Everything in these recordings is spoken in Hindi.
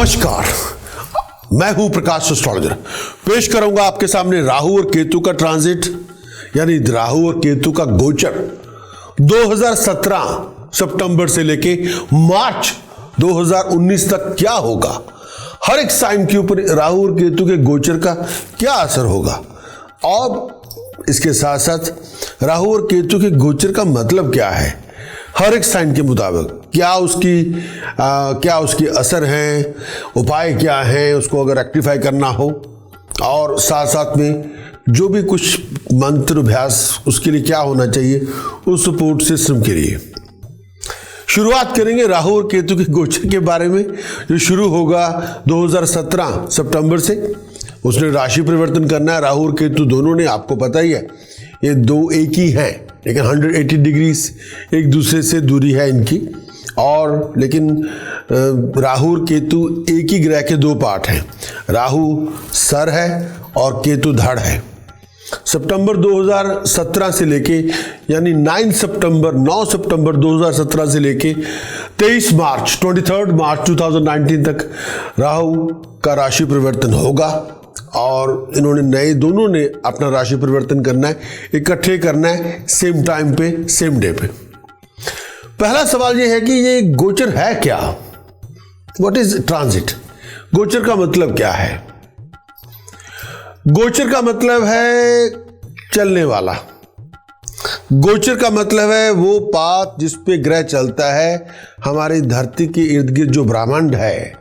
नमस्कार, मैं हूं प्रकाश एस्ट्रोलॉजर। पेश करूंगा आपके सामने राहु और केतु का ट्रांजिट, यानी राहु और केतु का गोचर 2017 सितंबर से लेके मार्च 2019 तक क्या होगा। हर एक साइन के ऊपर राहु और केतु के गोचर का क्या असर होगा, और इसके साथ साथ राहु और केतु के गोचर का मतलब क्या है हर एक साइन के मुताबिक, क्या उसकी असर है, उपाय क्या है उसको अगर रेक्टिफाई करना हो, और साथ साथ में जो भी कुछ मंत्र अभ्यास उसके लिए क्या होना चाहिए उस सपोर्ट सिस्टम के लिए। शुरुआत करेंगे राहु और केतु के गोचर के बारे में, जो शुरू होगा 2017 सितंबर से। उसने राशि परिवर्तन करना है। राहु और केतु दोनों ने, आपको पता ही है, ये दो एक ही हैं, लेकिन 180 डिग्रीज एक दूसरे से दूरी है इनकी। और लेकिन राहु और केतु एक ही ग्रह के दो पार्ट हैं। राहु सर है और केतु धड़ है। सितंबर 2017 से लेके, यानी 9 सितंबर 2017 से लेके 23 मार्च 2019 तक राहु का राशि परिवर्तन होगा। और इन्होंने दोनों ने अपना राशि परिवर्तन करना है, इकट्ठे करना है, सेम टाइम पे, सेम डे पे। पहला सवाल यह है कि ये गोचर है क्या? What is transit? गोचर का मतलब क्या है? गोचर का मतलब है चलने वाला। गोचर का मतलब है वो पाथ जिस पे ग्रह चलता है। हमारी धरती के इर्द गिर्द जो ब्रह्मांड है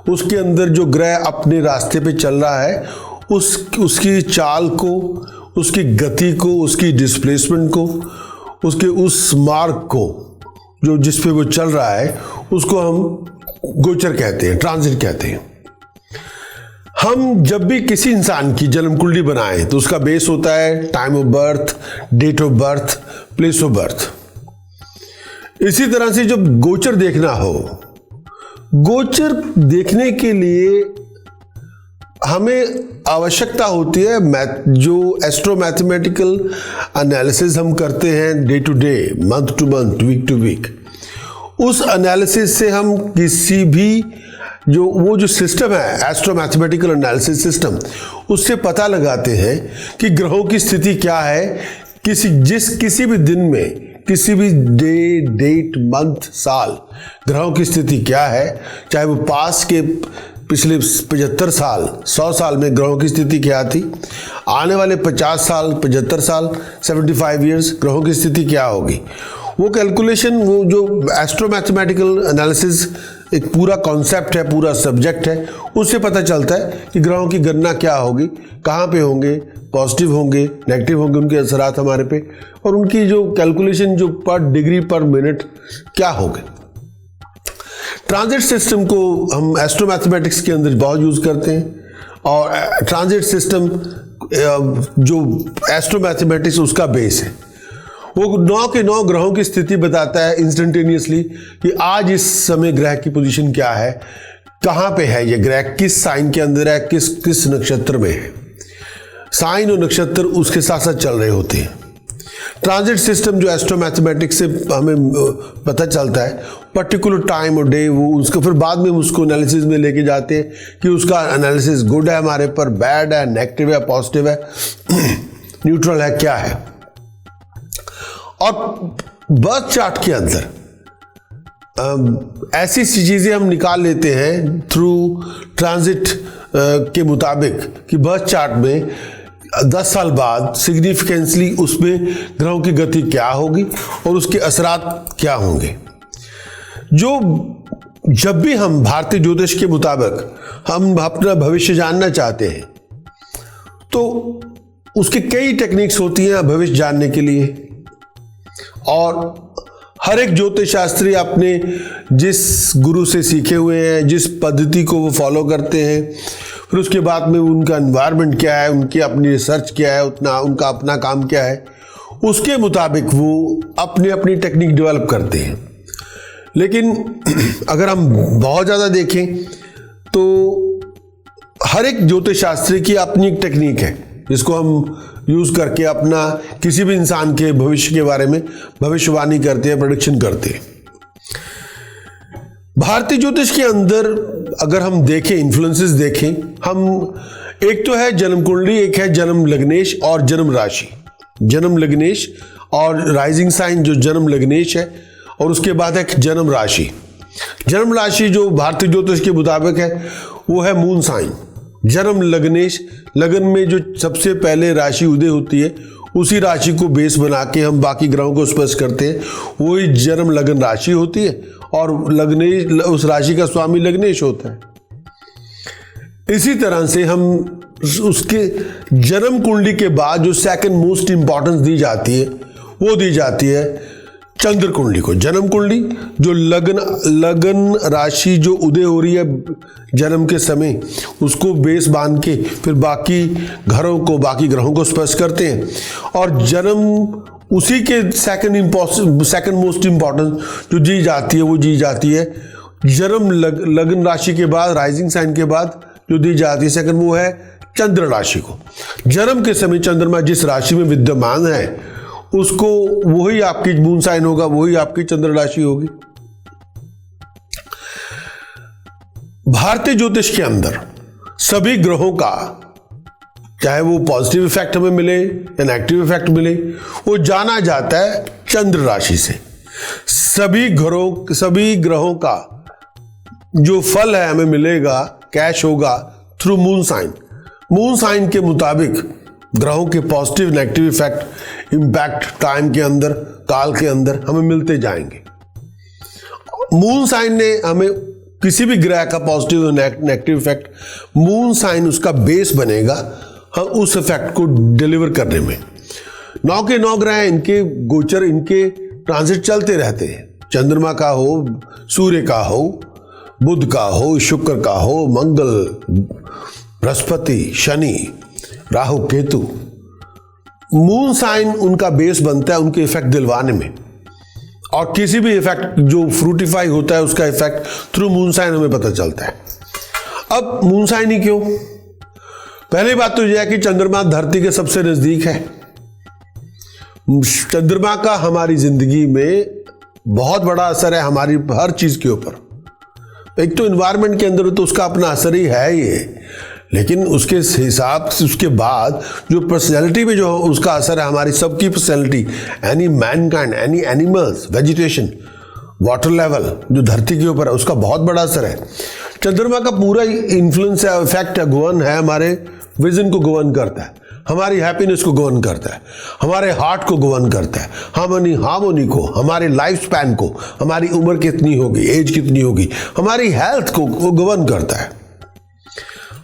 उसके अंदर जो ग्रह अपने रास्ते पे चल रहा है, उसकी चाल को, उसकी गति को, उसकी डिस्प्लेसमेंट को, उसके उस मार्ग को जो जिस पे वो चल रहा है, उसको हम गोचर कहते हैं, ट्रांजिट कहते हैं। हम जब भी किसी इंसान की जन्म कुंडली बनाएं तो उसका बेस होता है time of birth, date of birth, place of birth. इसी तरह से जब गोचर देखना हो, गोचर देखने के लिए हमें आवश्यकता होती है जो एस्ट्रो मैथमेटिकल एनालिसिस हम करते हैं day to day, month to month, week to week. उस एनालिसिस से हम किसी भी जो सिस्टम है, एस्ट्रो मैथमेटिकल एनालिसिस सिस्टम, उससे पता लगाते हैं कि ग्रहों की स्थिति क्या है। किसी भी दिन में, किसी भी डे, डेट, मंथ, साल ग्रहों की स्थिति क्या है, चाहे वो पास के पिछले 75 साल, 100 साल में ग्रहों की स्थिति क्या थी, आने वाले 50 साल, 75 साल, 75 ईयर्स ग्रहों की स्थिति क्या होगी। वो कैलकुलेशन, वो जो एस्ट्रो मैथमेटिकल एनालिसिस एक पूरा कॉन्सेप्ट है, पूरा सब्जेक्ट है, उससे पता चलता है कि ग्रहों की गणना क्या होगी, कहाँ पे होंगे, पॉजिटिव होंगे, नेगेटिव होंगे, उनके असरात हमारे पे, और उनकी जो कैलकुलेशन जो पर डिग्री पर मिनट क्या होंगे। ट्रांजिट सिस्टम को हम एस्ट्रो मैथमेटिक्स के अंदर बहुत यूज करते हैं, और ट्रांजिट सिस्टम जो एस्ट्रो मैथमेटिक्स उसका बेस है। वो 9 के 9 ग्रहों की स्थिति बताता है इंस्टेंटेनियसली कि आज इस समय ग्रह की पोजीशन क्या है, कहाँ पे है ये ग्रह, किस साइन के अंदर है, किस नक्षत्र में है। साइन और नक्षत्र उसके साथ साथ चल रहे होते हैं। ट्रांजिट सिस्टम जो एस्ट्रो मैथमेटिक्स से हमें पता चलता है पर्टिकुलर टाइम और डे, वो उसको फिर बाद में उसको एनालिसिस में लेके जाते हैं कि उसका एनालिसिस गुड है हमारे पर, बैड है, नेगेटिव है, पॉजिटिव है, न्यूट्रल है, क्या है। और बर्थ चार्ट के अंदर ऐसी चीजें हम निकाल लेते हैं थ्रू ट्रांजिट के मुताबिक कि बर्थ चार्ट में 10 साल बाद सिग्निफिकेंसली उसमें ग्रहों की गति क्या होगी और उसके असरात क्या होंगे। जब भी हम भारतीय ज्योतिष के मुताबिक हम अपना भविष्य जानना चाहते हैं तो उसकी कई टेक्निक्स होती हैं भविष्य जानने के लिए, और हर एक ज्योतिष शास्त्री अपने जिस गुरु से सीखे हुए हैं, जिस पद्धति को वो फॉलो करते हैं, फिर उसके बाद में उनका एनवायरनमेंट क्या है, उनकी अपनी रिसर्च क्या है, उनका अपना काम क्या है, उसके मुताबिक वो अपनी अपनी टेक्निक डेवलप करते हैं। लेकिन अगर हम बहुत ज़्यादा देखें तो हर एक ज्योतिष शास्त्री की अपनी एक टेक्निक है जिसको हम यूज करके अपना किसी भी इंसान के भविष्य के बारे में भविष्यवाणी करते हैं, प्रेडिक्शन करते हैं। भारतीय ज्योतिष के अंदर अगर हम देखें, इन्फ्लुएंसेस देखें, हम एक तो है जन्म कुंडली, एक है जन्म लग्नेश और जन्म राशि। जन्म लग्नेश और राइजिंग साइन जो जन्म लग्नेश है, और उसके बाद है जन्म राशि। जन्म राशि जो भारतीय ज्योतिष के मुताबिक है वो है मून साइन। जन्म लग्नेश, लगन में जो सबसे पहले राशि उदय होती है उसी राशि को बेस बना के हम बाकी ग्रहों को स्पर्श करते हैं, वही जन्म लगन राशि होती है, और लग्नेश, उस राशि का स्वामी लग्नेश होता है। इसी तरह से हम उसके जन्म कुंडली के बाद जो सेकंड मोस्ट इंपॉर्टेंस दी जाती है वो दी जाती है चंद्र कुंडली को। जन्म कुंडली जो लगन राशि जो उदय हो रही है जन्म के समय, उसको बेस बांध के फिर बाकी घरों को, बाकी ग्रहों को स्पर्श करते हैं। और जन्म उसी के सेकंड मोस्ट इंपॉर्टेंस जो दी जाती है वो दी जाती है जन्म लगन राशि के बाद, राइजिंग साइन के बाद जो दी जाती है सेकंड, वो है चंद्र राशि को। जन्म के समय चंद्रमा जिस राशि में विद्यमान है उसको, वही आपकी मून साइन होगा, वही आपकी चंद्र राशि होगी। भारतीय ज्योतिष के अंदर सभी ग्रहों का, चाहे वो पॉजिटिव इफेक्ट हमें मिले या नेगेटिव इफेक्ट मिले, वो जाना जाता है चंद्र राशि से। सभी ग्रहों का जो फल है हमें मिलेगा, कैश होगा through moon sign. Moon sign के मुताबिक ग्रहों के positive negative effect, impact time के अंदर, काल के अंदर हमें मिलते जाएंगे। मून साइन ने हमें किसी भी ग्रह का पॉजिटिव और नेगेटिव इफेक्ट, मून साइन उसका बेस बनेगा हम उस इफेक्ट को डिलीवर करने में। 9 के 9 ग्रह, इनके गोचर, इनके ट्रांजिट चलते रहते हैं। चंद्रमा का हो, सूर्य का हो, बुध का हो, शुक्र का हो, मंगल, बृहस्पति, शनि, राहु, केतु। मून साइन उनका बेस बनता है उनके इफेक्ट दिलवाने में, और किसी भी इफेक्ट जो फ्रूटिफाई होता है उसका इफेक्ट थ्रू मून साइन हमें पता चलता है। अब मून साइन ही क्यों? पहली बात तो यह है कि चंद्रमा धरती के सबसे नजदीक है। चंद्रमा का हमारी जिंदगी में बहुत बड़ा असर है, हमारी हर चीज के ऊपर। एक तो एनवायरनमेंट के अंदर तो उसका अपना असर ही है ही है, लेकिन उसके हिसाब से उसके बाद जो पर्सनैलिटी में जो उसका असर है, हमारी सबकी personality, any Mankind, any animals, vegetation, water level जो धरती के ऊपर है, उसका बहुत बड़ा असर है। चंद्रमा का पूरा इन्फ्लुएंस है, इफेक्ट है, गवर्न है, हमारे विजन को गवर्न करता है, हमारी हैप्पीनेस को गवर्न करता है, हमारे हार्ट को गवर्न करता है, हार्मोनी को, हमारे लाइफ स्पैन को, हमारी उम्र कितनी होगी, एज कितनी होगी, हमारी हेल्थ को वो गवर्न करता है।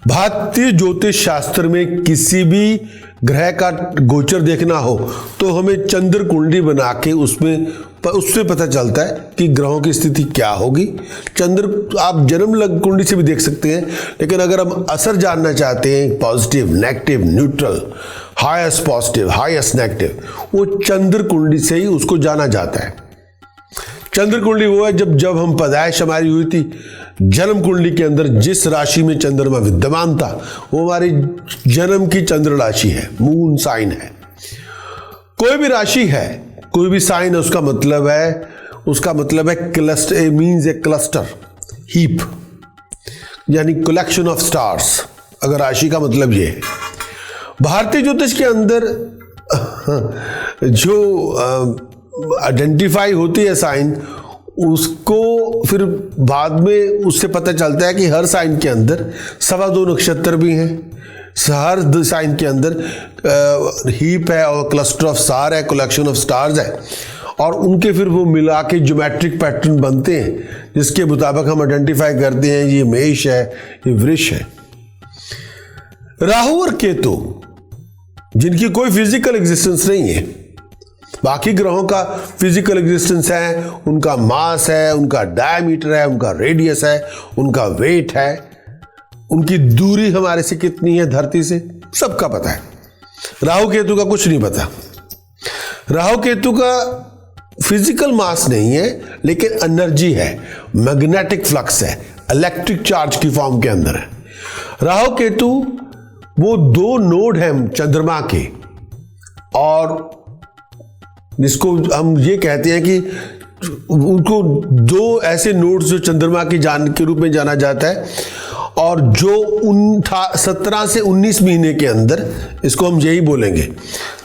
भारतीय ज्योतिष शास्त्र में किसी भी ग्रह का गोचर देखना हो तो हमें चंद्र कुंडली बना के उससे पता चलता है कि ग्रहों की स्थिति क्या होगी। चंद्र आप जन्म कुंडली से भी देख सकते हैं, लेकिन अगर हम असर जानना चाहते हैं, positive, negative, neutral, highest positive, highest negative, वो चंद्र कुंडली से ही उसको जाना जाता है। चंद्र कुंडली वो है जब हम पैदाइश हमारी हुई थी, जन्म कुंडली के अंदर जिस राशि में चंद्रमा विद्यमान था वो हमारी जन्म की चंद्र राशि है, मून साइन है। कोई भी राशि है, कोई भी साइन है, उसका मतलब है क्लस्टर, मींस ए क्लस्टर, हीप, यानी कलेक्शन ऑफ स्टार्स। अगर राशि का मतलब ये है, भारतीय ज्योतिष के अंदर जो आइडेंटिफाई होती है साइन, उसको फिर बाद में उससे पता चलता है कि हर साइन के अंदर 2.25 नक्षत्र भी हैं, हर साइन के अंदर हीप है और क्लस्टर ऑफ स्टार है, कलेक्शन ऑफ स्टार्स है, और उनके फिर वो मिला के ज्योमेट्रिक पैटर्न बनते हैं जिसके मुताबिक हम आइडेंटिफाई करते हैं ये मेष है, ये वृष है। राहु और केतु जिनकी कोई फिजिकल एग्जिस्टेंस नहीं है, बाकी ग्रहों का फिजिकल एग्जिस्टेंस है, उनका मास है, उनका डायमीटर है, उनका रेडियस है, उनका वेट है, उनकी दूरी हमारे से कितनी है धरती से, सबका पता है। राहु केतु का कुछ नहीं पता। राहु केतु का फिजिकल मास नहीं है, लेकिन एनर्जी है, मैग्नेटिक फ्लक्स है, इलेक्ट्रिक चार्ज की फॉर्म के अंदर है। राहु केतु वो 2 नोड हैं चंद्रमा के, और जिसको हम ये कहते हैं कि उनको दो ऐसे नोड्स जो चंद्रमा की जान के रूप में जाना जाता है, और जो 17 से 19 महीने के अंदर, इसको हम यही बोलेंगे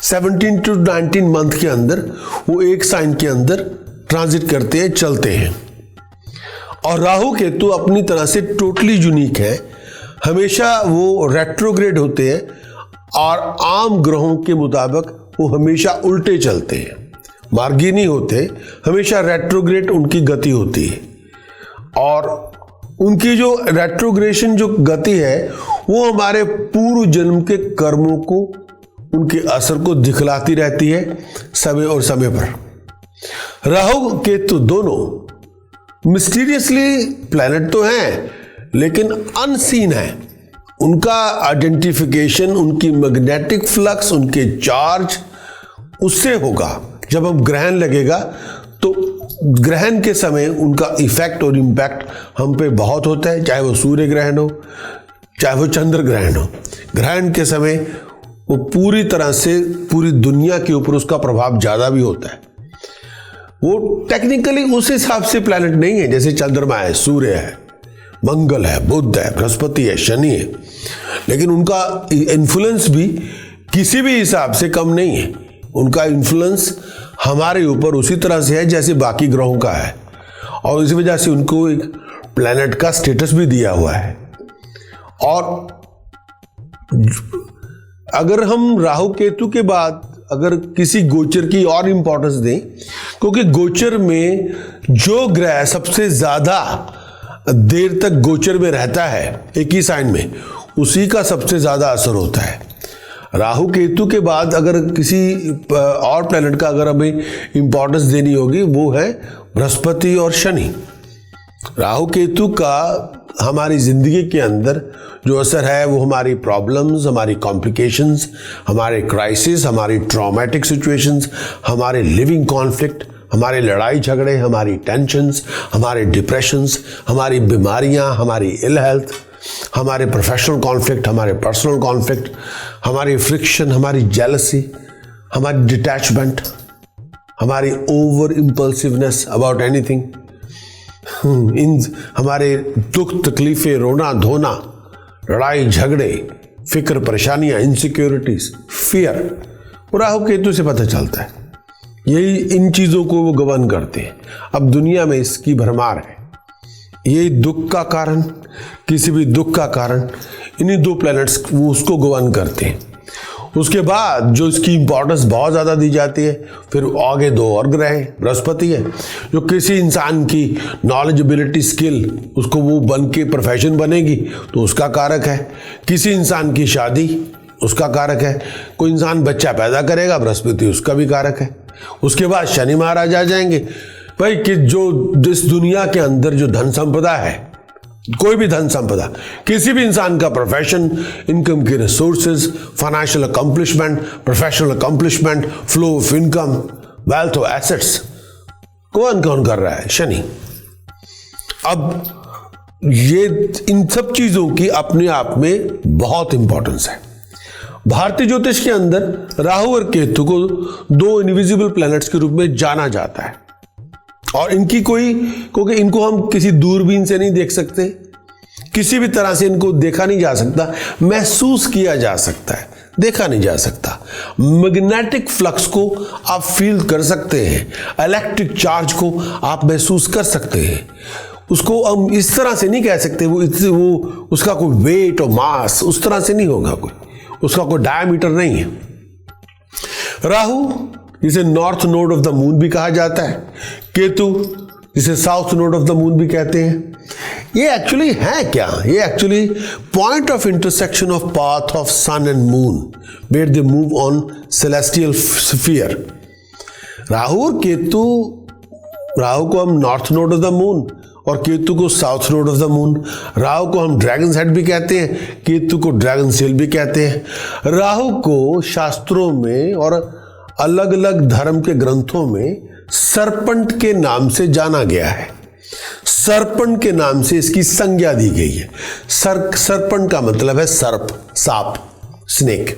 17 to 19 मंथ के अंदर वो एक साइन के अंदर ट्रांजिट करते हैं, चलते हैं। और राहु केतु अपनी तरह से टोटली यूनिक है, हमेशा वो रेट्रोग्रेड होते हैं और आम ग्रहों के मुताबिक वो हमेशा उल्टे चलते हैं, मार्गी नहीं होते, हमेशा रेट्रोग्रेड उनकी गति होती है। और उनकी जो रेट्रोग्रेशन जो गति है वो हमारे पूर्व जन्म के कर्मों को, उनके असर को दिखलाती रहती है समय और समय पर। राहु केतु दोनों मिस्टीरियसली प्लैनेट तो हैं, लेकिन अनसीन है। उनका आइडेंटिफिकेशन, उनकी मैग्नेटिक फ्लक्स, उनके चार्ज उससे होगा जब हम ग्रहण लगेगा, तो ग्रहण के समय उनका इफेक्ट और इम्पैक्ट हम पे बहुत होता है, चाहे वो सूर्य ग्रहण हो, चाहे वो चंद्र ग्रहण हो। ग्रहण के समय वो पूरी तरह से पूरी दुनिया के ऊपर उसका प्रभाव ज़्यादा भी होता है। वो टेक्निकली उस हिसाब से प्लैनेट नहीं है, जैसे चंद्रमा है, सूर्य है, मंगल है, बुध है, बृहस्पति है, शनि है, लेकिन उनका इन्फ्लुएंस भी किसी भी हिसाब से कम नहीं है। उनका इन्फ्लुएंस हमारे ऊपर उसी तरह से है जैसे बाकी ग्रहों का है, और इसी वजह से उनको एक प्लैनेट का स्टेटस भी दिया हुआ है। और अगर हम राहु केतु के बाद अगर किसी गोचर की और इंपॉर्टेंस दें, क्योंकि गोचर में जो ग्रह सबसे ज्यादा देर तक गोचर में रहता है एक ही साइन में, उसी का सबसे ज्यादा असर होता है। राहु केतु के बाद अगर किसी और प्लैनेट का अगर हमें इंपॉर्टेंस देनी होगी, वो है बृहस्पति और शनि। राहु केतु का हमारी जिंदगी के अंदर जो असर है वो हमारी प्रॉब्लम्स, हमारी कॉम्प्लिकेशंस, हमारे क्राइसिस, हमारी ट्रॉमेटिक सिचुएशंस, हमारे लिविंग कॉन्फ्लिक्ट, हमारे लड़ाई झगड़े, हमारी टेंशन्स, हमारे डिप्रेशंस, हमारी बीमारियां, हमारी इल हेल्थ, हमारे प्रोफेशनल कॉन्फ्लिक्ट, हमारे पर्सनल कॉन्फ्लिक्ट, हमारी फ्रिक्शन, हमारी जेलसी, हमारी डिटैचमेंट, हमारी ओवर इम्पल्सिवनेस अबाउट एनीथिंग, इन हमारे दुख तकलीफें, रोना धोना, लड़ाई झगड़े, फिक्र परेशानियां, इनसिक्योरिटीज, फियर, राहु केतु से पता चलता है। यही इन चीजों को वो गवर्न करते हैं। अब दुनिया में इसकी भरमार है, यही दुख का कारण, किसी भी दुख का कारण इन्हीं दो प्लैनेट्स वो उसको गवर्न करते हैं। उसके बाद जो इसकी इंपॉर्टेंस बहुत ज़्यादा दी जाती है, फिर आगे दो और ग्रह हैं। बृहस्पति है जो किसी इंसान की नॉलेज, एबिलिटी, स्किल, उसको वो बन के प्रोफेशन बनेगी तो उसका कारक है। किसी इंसान की शादी उसका कारक है। कोई इंसान बच्चा पैदा करेगा, बृहस्पति उसका भी कारक है। उसके बाद शनि महाराज आ जाएंगे भाई कि जो इस दुनिया के अंदर जो धन संपदा है, कोई भी धन संपदा, किसी भी इंसान का प्रोफेशन, इनकम के resources, financial accomplishment, professional accomplishment, flow of income, wealth of assets, कौन कौन कर रहा है? शनि। अब ये इन सब चीजों की अपने आप में बहुत इंपॉर्टेंस है। भारतीय ज्योतिष के अंदर राहु और केतु को दो इनविजिबल प्लैनेट्स के रूप में जाना जाता है, और इनकी क्योंकि इनको हम किसी दूरबीन से नहीं देख सकते, किसी भी तरह से इनको देखा नहीं जा सकता, महसूस किया जा सकता है, देखा नहीं जा सकता। मैग्नेटिक फ्लक्स को आप फील कर सकते हैं, इलेक्ट्रिक चार्ज को आप महसूस कर सकते हैं। उसको हम इस तरह से नहीं कह सकते वो उसका कोई वेट और मास उस तरह से नहीं होगा, उसका कोई डायमीटर नहीं है। राहु जिसे north node of the moon भी कहा जाता है, केतु जिसे south node of the moon भी कहते हैं। ये एक्चुअली है क्या? ये actually point of intersection of path of sun and moon where they move on celestial sphere. Rahu और केतु, राहु को हम north node of the moon और केतु को south node of the moon. Rahu को हम ड्रैगन हेड भी कहते हैं, केतु को ड्रैगन सेल भी कहते हैं। राहु को शास्त्रों में और अलग अलग धर्म के ग्रंथों में सर्पंट के नाम से जाना गया है। सर्पंट के नाम से इसकी संज्ञा दी गई है। सर्पंट का मतलब है सर्प, सांप, स्नेक।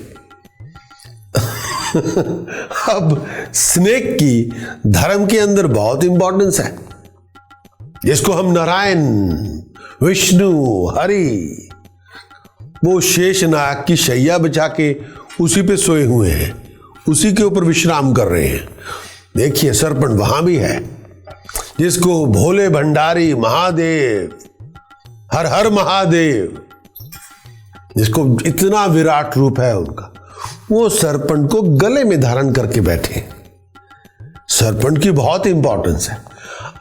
अब स्नेक की धर्म के अंदर बहुत इंपॉर्टेंस है, जिसको हम नारायण, विष्णु, हरि, वो शेषनाग की शैया बिछा के उसी पे सोए हुए हैं, उसी के ऊपर विश्राम कर रहे हैं। देखिए सरपंच वहां भी है, जिसको भोले भंडारी महादेव, हर हर महादेव, जिसको इतना विराट रूप है उनका, वो सरपंच को गले में धारण करके बैठे। सरपंच की बहुत इंपॉर्टेंस है।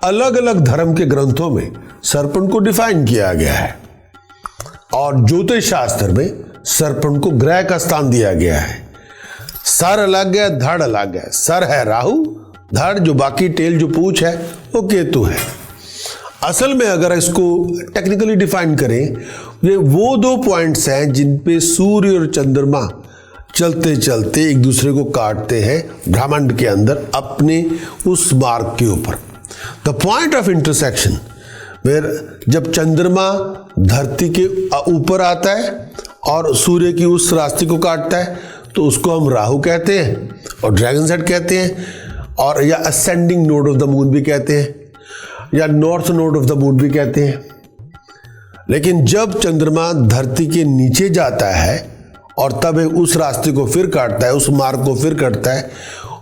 अलग अलग धर्म के ग्रंथों में सरपंच को डिफाइन किया गया है, और ज्योतिष शास्त्र में सरपंच को ग्रह का स्थान दिया गया है। सर अलग है, धड़ अलग है। सर है राहु, धड़ जो बाकी टेल जो पूंछ है वो केतु है। असल में अगर इसको टेक्निकली डिफाइन करें, ये वो दो पॉइंट्स हैं जिन पे सूर्य और चंद्रमा चलते चलते एक दूसरे को काटते हैं ब्रह्मांड के अंदर अपने उस मार्ग के ऊपर। The point of intersection, where जब चंद्रमा धरती के ऊपर आता है और सूर्य की उस रास्ते को काटता है, तो उसको हम राहु कहते हैं और ड्रैगन हेड कहते हैं, और या ascending node of the moon भी कहते हैं, या north node of the moon भी कहते हैं। लेकिन जब चंद्रमा धरती के नीचे जाता है और तब उस रास्ते को फिर काटता है, उस मार्ग को फिर काटता है,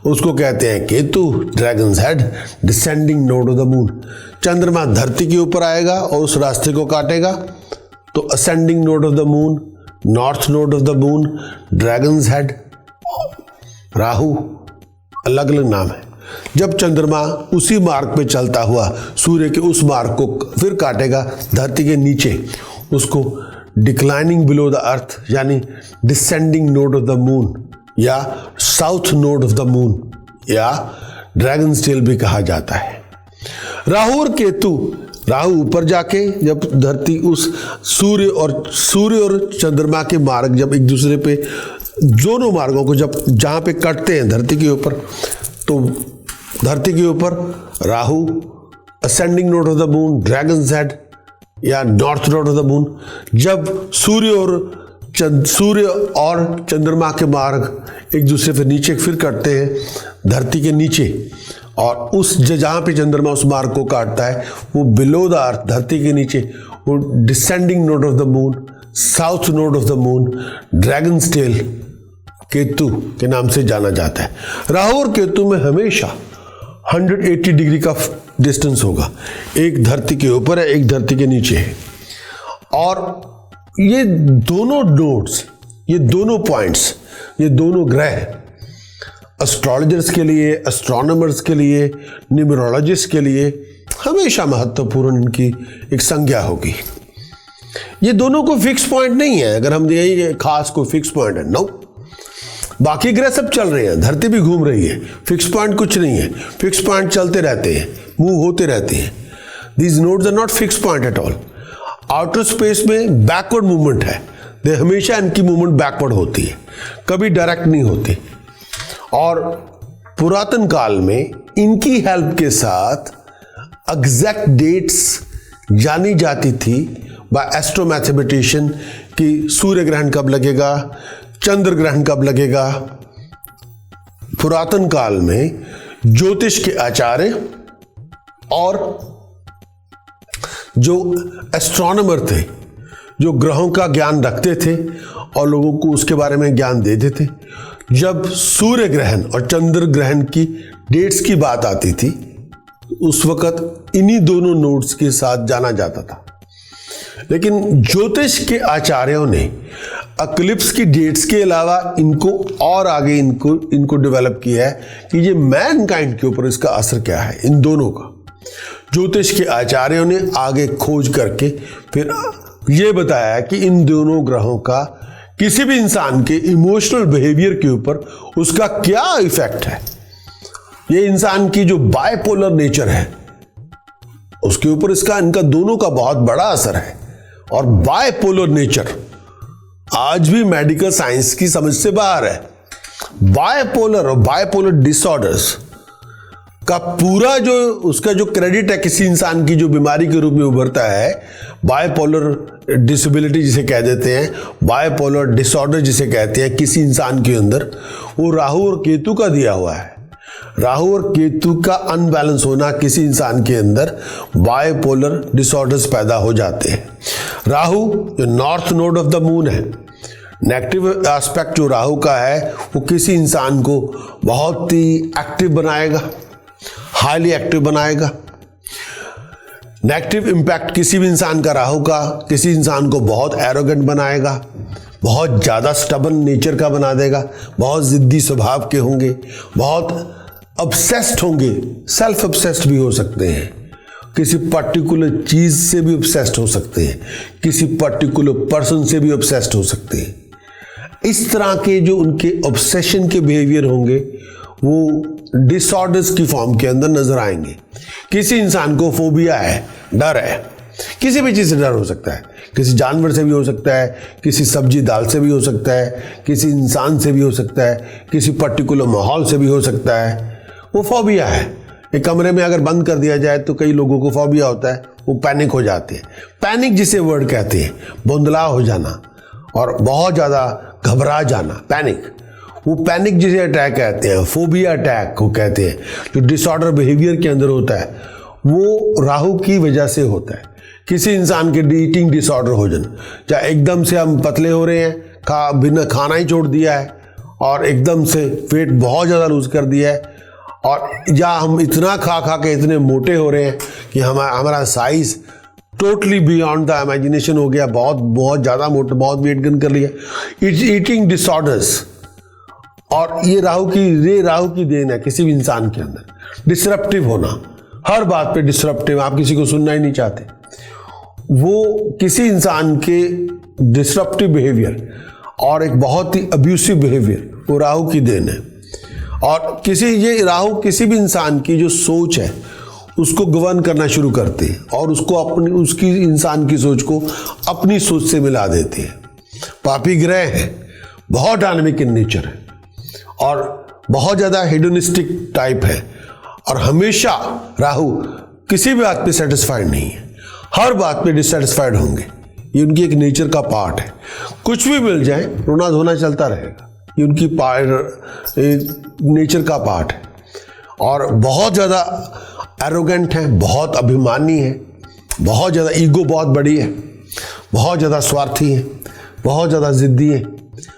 उसको कहते हैं Ketu, dragon head, descending node of the moon. चंद्रमा धरती के ऊपर आएगा और उस रास्ते को काटेगा, तो ascending node of the moon, north node of the moon, dragon head, Rahu, अलग अलग नाम है। जब चंद्रमा उसी मार्ग पे चलता हुआ सूर्य के उस मार्ग को फिर काटेगा धरती के नीचे, उसको डिक्लाइनिंग बिलो द अर्थ यानी descending node of the moon या south node of the moon या ड्रैगन टेल भी कहा जाता है। राहु और केतु, राहु ऊपर जाके जब धरती उस सूर्य और चंद्रमा के मार्ग जब एक दूसरे पे, दोनों मार्गों को जब जहां पे कटते हैं धरती के ऊपर, तो धरती के ऊपर Rahu, ascending node of the moon, dragon head या north node of the moon. जब सूर्य और चंद्रमा के मार्ग एक दूसरे पे नीचे फिर कटते हैं धरती के नीचे, और उस जहां पे चंद्रमा उस मार्ग को काटता है वो बिलो द अर्थ, धरती के नीचे, वो descending node of the moon, south node of the moon, dragon tell, Ketu के नाम से जाना जाता है। राहु और केतु में हमेशा 180 डिग्री का डिस्टेंस होगा, एक धरती के ऊपर है, एक धरती के नीचे है। और ये दोनों नोड्स, ये दोनों पॉइंट्स, ये दोनों ग्रह एस्ट्रोलॉजर्स के लिए, एस्ट्रोनॉमर्स के लिए, न्यूमरोलॉजिस्ट के लिए हमेशा महत्वपूर्ण इनकी एक संज्ञा होगी। ये दोनों को फिक्स पॉइंट नहीं है, अगर हम यही खास कोई फिक्स पॉइंट है, नो। बाकी ग्रह सब चल रहे हैं, धरती भी घूम रही है, फिक्स पॉइंट कुछ नहीं है। फिक्स पॉइंट चलते रहते हैं, मूव होते रहते हैं। These nodes are not fix point at all. Outer space में बैकवर्ड मूवमेंट है, दे हमेशा इनकी मूवमेंट बैकवर्ड होती है, कभी डायरेक्ट नहीं होती। और पुरातन काल में इनकी हेल्प के साथ एग्जैक्ट डेट्स जानी जाती थी बाय एस्ट्रो मैथमेटिशियन कि सूर्य ग्रहण कब लगेगा, चंद्र ग्रहण कब लगेगा। पुरातन काल में ज्योतिष के आचार्य और जो एस्ट्रोनॉमर थे, जो ग्रहों का ज्ञान रखते थे और लोगों को उसके बारे में ज्ञान देते थे, जब सूर्य ग्रहण और चंद्र ग्रहण की डेट्स की बात आती थी, उस वक्त इन्हीं दोनों नोड्स के साथ जाना जाता था। लेकिन ज्योतिष के आचार्यों ने एक्लिप्स की डेट्स के अलावा इनको और आगे इनको डेवलप किया है कि ये मैनकाइंड के ऊपर इसका असर क्या है। इन दोनों का ज्योतिष के आचार्यों ने आगे खोज करके फिर ये बताया कि इन दोनों ग्रहों का किसी भी इंसान के इमोशनल बिहेवियर के ऊपर उसका क्या इफेक्ट है। ये इंसान की जो बायपोलर नेचर है उसके ऊपर इनका दोनों का बहुत बड़ा असर है। और बायपोलर नेचर आज भी मेडिकल साइंस की समझ से बाहर है। बायपोलर और बायपोलर डिसऑर्डर्स का पूरा जो उसका जो क्रेडिट है किसी इंसान की जो बीमारी के रूप में उभरता है, बायपोलर डिसेबिलिटी जिसे कह देते हैं, बायपोलर डिसऑर्डर जिसे कहते हैं किसी इंसान के अंदर, वो राहु और केतु का दिया हुआ है। राहु और केतु का अनबैलेंस होना किसी इंसान के अंदर बायपोलर डिसऑर्डर्स पैदा हो जाते हैं। राहु जो north node of the moon है, नेगेटिव एस्पेक्ट जो राहु का है वो किसी इंसान को बहुत ही एक्टिव बनाएगा, हाईली एक्टिव बनाएगा। नेगेटिव इंपैक्ट किसी भी इंसान का राहु का किसी इंसान को बहुत एरोगेंट बनाएगा, बहुत ज़्यादा स्टबन नेचर का बना देगा, बहुत ज़िद्दी स्वभाव के होंगे, बहुत ऑब्सेस्ड होंगे, सेल्फ ऑब्सेस्ड भी हो सकते हैं, किसी पर्टिकुलर चीज़ से भी ऑब्सेस्ड हो सकते हैं, किसी पर्टिकुलर पर्सन से भी ऑब्सेस्ड हो सकते हैं। इस तरह के जो उनके ऑब्सेशन के बिहेवियर होंगे वो डिसऑर्डर्स की फॉर्म के अंदर नजर आएंगे। किसी इंसान को फोबिया है, डर है, किसी भी चीज़ से डर हो सकता है, किसी जानवर से भी हो सकता है, किसी सब्जी दाल से भी हो सकता है, किसी इंसान से भी हो सकता है, किसी पर्टिकुलर माहौल से भी हो सकता है। वो फोबिया है। एक कमरे में अगर बंद कर दिया जाए तो कई लोगों को फोबिया होता है, वो पैनिक हो जाते हैं। पैनिक जिसे वर्ड कहते हैं, बौंदला हो जाना और बहुत ज़्यादा घबरा जाना, पैनिक। वो पैनिक जिसे अटैक कहते हैं, फोबिया अटैक को कहते हैं, जो डिसऑर्डर बिहेवियर के अंदर होता है, वो राहु की वजह से होता है। किसी इंसान के ईटिंग डिसऑर्डर हो जाना, चाहे एकदम से हम पतले हो रहे हैं, बिना खाना ही छोड़ दिया है और एकदम से वेट बहुत ज़्यादा लूज कर दिया है, और या हम इतना खा खा के इतने मोटे हो रहे हैं कि हमारा size totally beyond the imagination हो गया, बहुत ज़्यादा मोटे, बहुत वेट गेन कर लिया। ईटिंग डिसऑर्डर्स, और ये राहु की देन है किसी भी इंसान के अंदर। डिसरप्टिव होना, हर बात पे डिसरप्टिव, आप किसी को सुनना ही नहीं चाहते, वो किसी इंसान के डिसरप्टिव बिहेवियर और एक बहुत ही अब्यूसिव बिहेवियर वो राहु की देन है। और ये राहु किसी भी इंसान की जो सोच है उसको गवर्न करना शुरू करते हैं और उसकी इंसान की सोच को अपनी सोच से मिला देते हैं। पापी ग्रह है, बहुत डायनामिक इन नेचर है और बहुत ज़्यादा हेडोनिस्टिक टाइप है, और हमेशा राहु किसी भी बात पे सेटिस्फाइड नहीं है, हर बात पे डिससेटिस्फाइड होंगे। ये उनकी एक नेचर का पार्ट है। कुछ भी मिल जाए रोना धोना चलता रहेगा, ये उनकी नेचर का पार्ट है। और बहुत ज़्यादा एरोगेंट है, बहुत अभिमानी है, बहुत ज़्यादा ईगो बहुत बड़ी है, बहुत ज़्यादा स्वार्थी है, बहुत ज़्यादा ज़िद्दी है।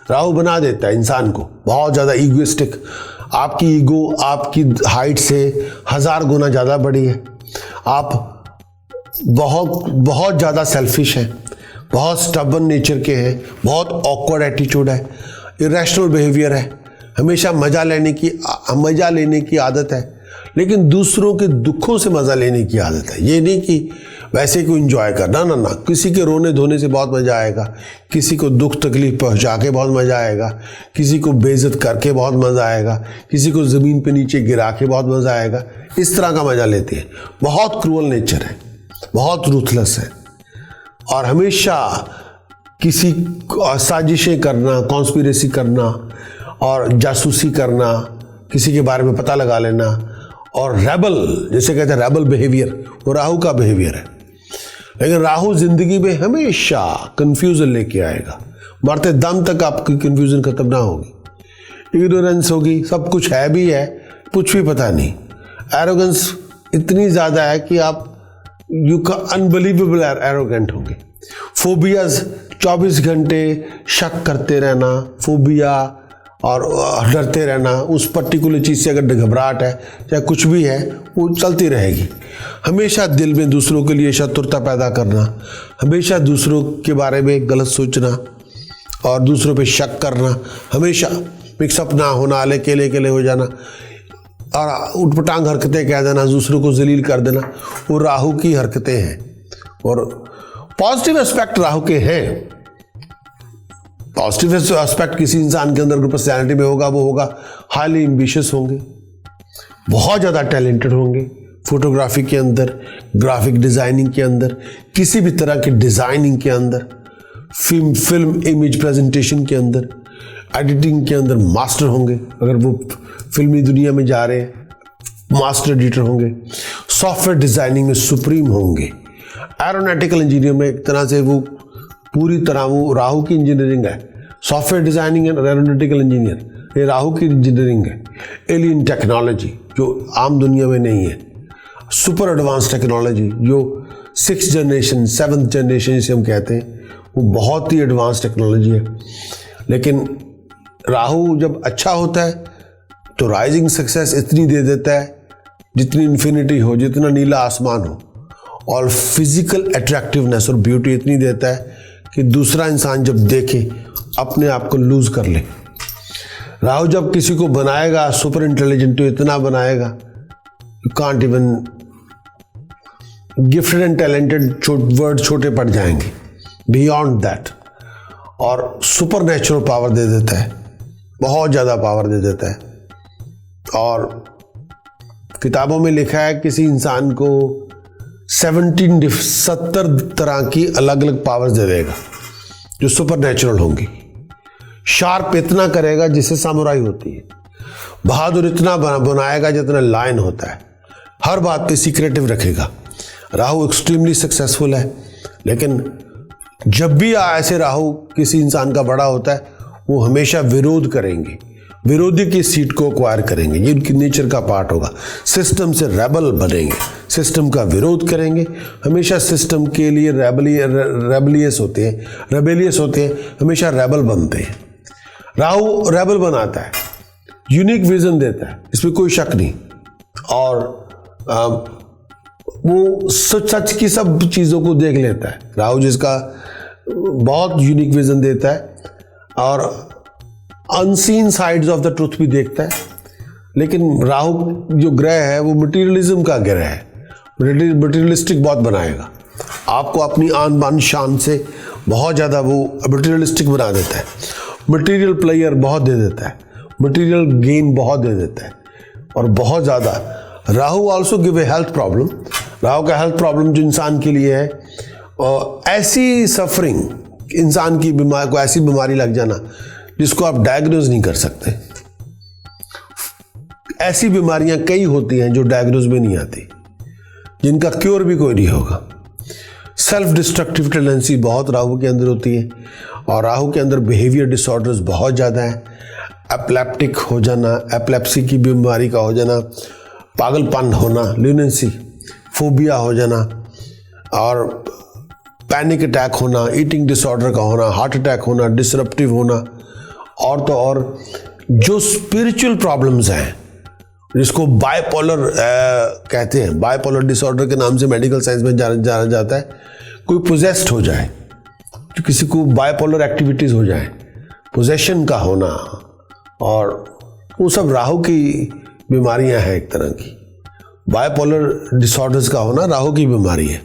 राहु बना देता है इंसान को बहुत ज़्यादा ईगोइस्टिक। आपकी ईगो आपकी हाइट से 1000 गुना ज़्यादा बड़ी है। आप बहुत ज़्यादा सेल्फिश हैं, बहुत स्टबन नेचर के हैं, बहुत ऑकवर्ड एटीट्यूड है, इरेशनल बिहेवियर है, हमेशा मज़ा लेने की आदत है, लेकिन दूसरों के दुखों से मज़ा लेने की आदत है। ये नहीं कि वैसे को एंजॉय करना, ना, किसी के रोने धोने से बहुत मज़ा आएगा, किसी को दुख तकलीफ पहुंचा के बहुत मज़ा आएगा, किसी को बेइज्जत करके बहुत मज़ा आएगा, किसी को ज़मीन पे नीचे गिरा के बहुत मज़ा आएगा। इस तरह का मज़ा लेते हैं। बहुत क्रूअल नेचर है, बहुत रूथलेस है, और हमेशा किसी साजिशें करना, कॉन्स्पिरेसी करना और जासूसी करना, किसी के बारे में पता लगा लेना, और रेबल जिसे कहते हैं रेबल बिहेवियर, वो राहु का बिहेवियर है। लेकिन राहु जिंदगी में हमेशा कंफ्यूजन लेके आएगा, मरते दम तक आपकी कंफ्यूजन खत्म ना होगी, इग्नोरेंस होगी, सब कुछ है भी है, कुछ भी पता नहीं। एरोगेंस इतनी ज़्यादा है कि आप अनबिलीवेबल एरोगेंट होंगे। फोबियाज 24 घंटे शक करते रहना, फोबिया और डरते रहना, उस पर्टिकुलर चीज़ से अगर घबराहट है चाहे कुछ भी है वो चलती रहेगी। हमेशा दिल में दूसरों के लिए शत्रुता पैदा करना, हमेशा दूसरों के बारे में गलत सोचना और दूसरों पे शक करना, हमेशा मिक्सअप ना होना, अकेले हो जाना और उठपटांग हरकतें कह देना, दूसरों को जलील कर देना, वो राहु की हरकतें हैं। और पॉजिटिव एस्पेक्ट राहु के हैं। पॉजिटिव एस्पेक्ट किसी इंसान के अंदर पर्सनैलिटी में होगा, वो होगा हाईली एम्बिशियस होंगे, बहुत ज़्यादा टैलेंटेड होंगे, फोटोग्राफी के अंदर, ग्राफिक डिज़ाइनिंग के अंदर, किसी भी तरह की डिज़ाइनिंग के अंदर, फिल्म इमेज प्रेजेंटेशन के अंदर, एडिटिंग के अंदर मास्टर होंगे अगर वो फिल्मी दुनिया में जा रहे हैं। मास्टर एडिटर होंगे, सॉफ्टवेयर डिजाइनिंग में सुप्रीम होंगे, एरोनॉटिकल इंजीनियर में एक तरह से वो पूरी तरह वो राहु की इंजीनियरिंग है। Software designing and aeronautical engineer ये राहु की इंजीनियरिंग है। एलियन टेक्नोलॉजी जो आम दुनिया में नहीं है, सुपर एडवांस टेक्नोलॉजी जो 6th जनरेशन 7th जनरेशन जिसे हम कहते हैं, वो बहुत ही एडवांस टेक्नोलॉजी है। लेकिन राहु जब अच्छा होता है तो राइजिंग सक्सेस इतनी दे देता है जितनी इन्फिनिटी हो, जितना नीला आसमान हो, और फिजिकल अट्रैक्टिवनेस और ब्यूटी इतनी देता है कि दूसरा इंसान जब देखे अपने आप को लूज कर ले। राहु जब किसी को बनाएगा सुपर इंटेलिजेंट तो इतना बनाएगा, you can't even, gifted and talented word छोटे पड़ जाएंगे, बियॉन्ड दैट, और सुपर नेचुरल पावर दे देता है, बहुत ज़्यादा पावर दे देता है। और किताबों में लिखा है किसी इंसान को 70 तरह की अलग अलग पावर्स दे देगा जो सुपर नेचुरल होंगी। शार्प इतना करेगा जिससे सामुराई होती है, बहादुर इतना बनाएगा जितना लायन होता है, हर बात पे सीक्रेटिव रखेगा। राहु एक्सट्रीमली सक्सेसफुल है। लेकिन जब भी ऐसे राहु किसी इंसान का बड़ा होता है वो हमेशा विरोध करेंगे, विरोधी की सीट को एक्वायर करेंगे, ये उनकी नेचर का पार्ट होगा। सिस्टम से रेबल बनेंगे, सिस्टम का विरोध करेंगे, हमेशा सिस्टम के लिए रेबलियस होते हैं, हमेशा रेबल बनते हैं। राहु रेबल बनाता है, यूनिक विजन देता है, इसमें कोई शक नहीं। और वो सच की सब चीज़ों को देख लेता है। राहु जिसका बहुत यूनिक विजन देता है और unseen sides of the truth भी देखता है। लेकिन राहु जो ग्रह है वो मटीरियलिज्म का ग्रह है, मटीरियलिस्टिक बहुत बनाएगा आपको, अपनी आन बान शान से बहुत ज़्यादा वो मटीरियलिस्टिक बना देता है। मटीरियल प्लेयर बहुत दे देता है, मटीरियल गेन बहुत दे देता है, और बहुत ज़्यादा। Rahu also give a health problem. Rahu का हेल्थ प्रॉब्लम जो इंसान के लिए है, और ऐसी सफरिंग, इंसान की बीमारी को ऐसी बीमारी लग जाना जिसको आप डायग्नोज नहीं कर सकते। ऐसी बीमारियां कई होती हैं जो डायग्नोज में नहीं आती, जिनका क्योर भी कोई नहीं होगा। सेल्फ डिस्ट्रक्टिव टेंडेंसी बहुत राहु के अंदर होती है, और राहु के अंदर बिहेवियर डिसऑर्डर्स बहुत ज़्यादा है। एप्लेप्टिक हो जाना, एप्लेप्सी की बीमारी का हो जाना, पागलपन होना, ल्यूनेंसी, फोबिया हो जाना, और पैनिक अटैक होना, ईटिंग डिसऑर्डर का होना, हार्ट अटैक होना, डिसरप्टिव होना, और तो और जो स्पिरिचुअल प्रॉब्लम्स हैं जिसको बायपोलर कहते हैं, बायपोलर डिसऑर्डर के नाम से मेडिकल साइंस में जाना जाता है। कोई पोजेस्ड हो जाए, जो किसी को बायपोलर एक्टिविटीज़ हो जाए, पोजेशन का होना, और वो सब राहु की बीमारियां हैं एक तरह की। बायपोलर डिसऑर्डर्स का होना राहु की बीमारी है।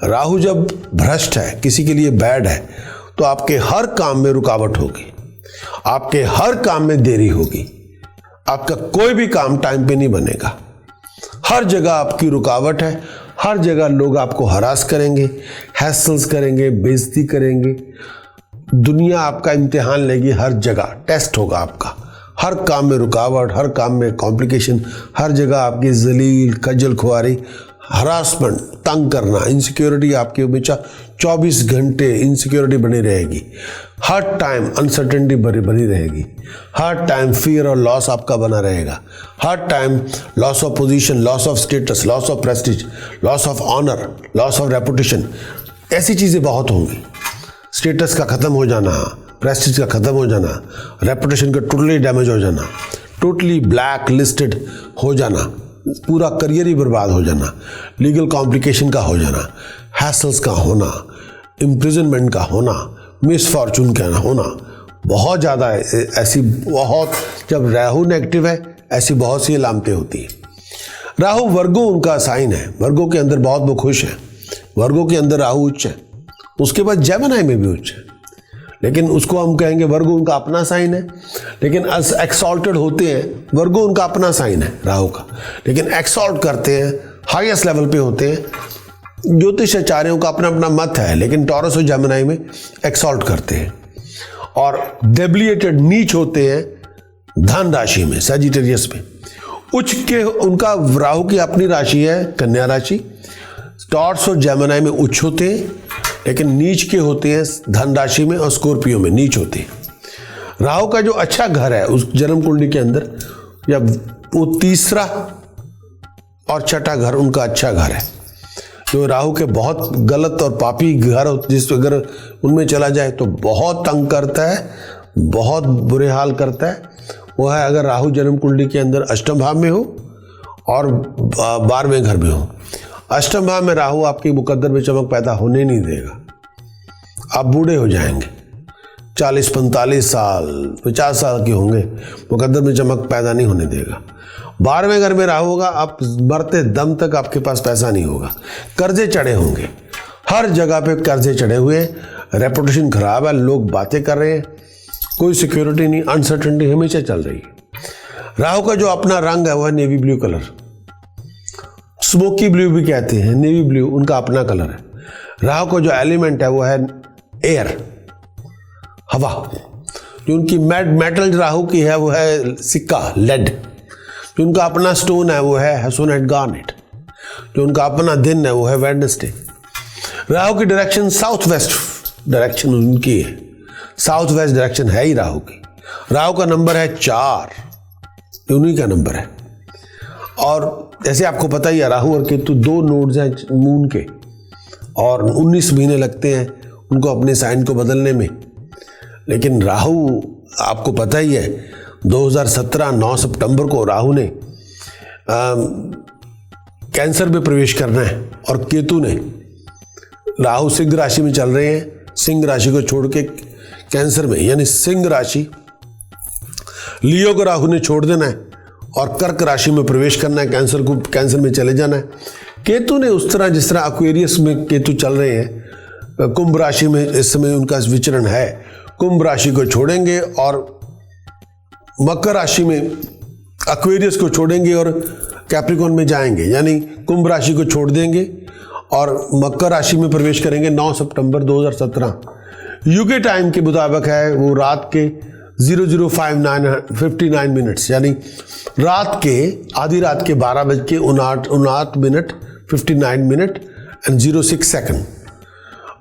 राहु जब भ्रष्ट है, किसी के लिए बैड है, तो आपके हर काम में रुकावट होगी, आपके हर काम में देरी होगी, आपका कोई भी काम टाइम पे नहीं बनेगा। हर जगह आपकी रुकावट है, हर जगह लोग आपको हरास करेंगे, हैसल्स करेंगे, बेइज्जती करेंगे। दुनिया आपका इम्तिहान लेगी, हर जगह टेस्ट होगा आपका, हर काम में रुकावट, हर काम में कॉम्प्लिकेशन, हर जगह आपकी जलील, खज्जल खुआरी, हरासमेंट, तंग करना, इनसिक्योरिटी आपके हमेशा 24 घंटे इनसिक्योरिटी बनी रहेगी। हर टाइम अनसर्टेनिटी बनी रहेगी, हर टाइम फियर और लॉस आपका बना रहेगा, हर time loss of position, loss of status, loss of prestige, loss of honour, loss of reputation, ऐसी चीज़ें बहुत होंगी। स्टेटस का ख़त्म हो जाना, प्रेस्टीज का ख़त्म हो जाना, रेपुटेशन का टोटली डैमेज हो जाना, टोटली ब्लैक लिस्टेड हो जाना, पूरा करियर ही बर्बाद हो जाना, लीगल कॉम्प्लिकेशन का हो जाना, हैसल्स का होना, इम्प्रिजनमेंट का होना, मिसफॉर्चून का होना, बहुत ज़्यादा ऐसी बहुत, जब राहु नेगेटिव है ऐसी बहुत सी अलामतें होती हैं। राहु वर्गो उनका साइन है, वर्गो के अंदर बहुत वो खुश है, वर्गो के अंदर राहु उच्च है, उसके बाद जेमिनी में भी उच्च है, लेकिन उसको हम कहेंगे वर्गो उनका अपना साइन है। लेकिन एक्सॉल्टेड होते हैं, वर्गो उनका अपना साइन है राहु का, लेकिन एक्सॉल्ट करते हैं, हाईएस्ट लेवल पे होते हैं। ज्योतिष आचार्यों का अपना अपना मत है, लेकिन टॉरस और जेमिनी में एक्सॉल्ट करते हैं। और डेबिलिएटेड नीच होते हैं धन राशि में, सजिटेरियस में, उच्च के उनका राहु की अपनी राशि है कन्या राशि, टॉर्स और जेमिनी में उच्च होते हैं, लेकिन नीच के होते हैं धन राशि में और स्कॉर्पियो में नीच होते हैं। राहु का जो अच्छा घर है उस जन्म कुंडली के अंदर, या वो तीसरा और छठा घर उनका अच्छा घर है। जो राहु के बहुत गलत और पापी घर जिस अगर उनमें चला जाए तो बहुत तंग करता है, बहुत बुरे हाल करता है, वो है अगर राहु जन्म कुंडली के अंदर अष्टम भाव में हो और 12वें घर में हो। अष्टम भाव में राहु आपकी मुकद्दर में चमक पैदा होने नहीं देगा, आप बूढ़े हो जाएंगे, 40-45 साल 50 साल के होंगे, मुकद्दर में चमक पैदा नहीं होने देगा। 12वें घर में राहु होगा, आप मरते दम तक आपके पास पैसा नहीं होगा, कर्जे चढ़े होंगे, हर जगह पे कर्जे चढ़े हुए, रेपुटेशन खराब है, लोग बातें कर रहे हैं, कोई सिक्योरिटी नहीं, अनसर्टेनिटी हमेशा चल रही है। राहु का जो अपना रंग है वो है navy blue colour, smoky blue भी कहते हैं, नेवी ब्लू उनका अपना कलर है। राहु का जो एलिमेंट है वो है एयर, हवा। जो उनकी मेटल राहु की है वो है सिक्का, लेड। जो उनका अपना स्टोन है वो है हेसोनाइट गार्नेट। जो उनका अपना दिन है वो है वेडनेसडे। राहु की डायरेक्शन साउथ वेस्ट डायरेक्शन उनकी है, साउथ वेस्ट डायरेक्शन है ही राहु की। राहु का नंबर है 4, उन्हीं का नंबर है। और जैसे आपको पता ही है राहु और केतु 2 नोड्स हैं मून के, और 19 महीने लगते हैं उनको अपने साइन को बदलने में। लेकिन राहु आपको पता ही है 2017 9 सितंबर को राहु ने कैंसर में प्रवेश करना है, और केतु ने, राहु सिंह राशि में चल रहे हैं, सिंह राशि को छोड़ के कैंसर में, यानी सिंह राशि लियो को राहु ने छोड़ देना है और कर्क राशि में प्रवेश करना है, कैंसर में चले जाना है। केतु ने उस तरह जिस तरह एक्वेरियस में केतु चल रहे हैं, कुंभ राशि में इस समय उनका विचरण है, कुंभ राशि को छोड़ेंगे और मकर राशि में एक्वेरियस को छोड़ेंगे और कैप्रिकॉर्न में जाएंगे, यानी कुंभ राशि को छोड़ देंगे और मकर राशि में प्रवेश करेंगे 9 सितंबर 2017। यूके टाइम के मुताबिक है वो रात के 00:59 मिनट्स, यानी रात के आधी रात के 12:59 एंड 06 सेकंड।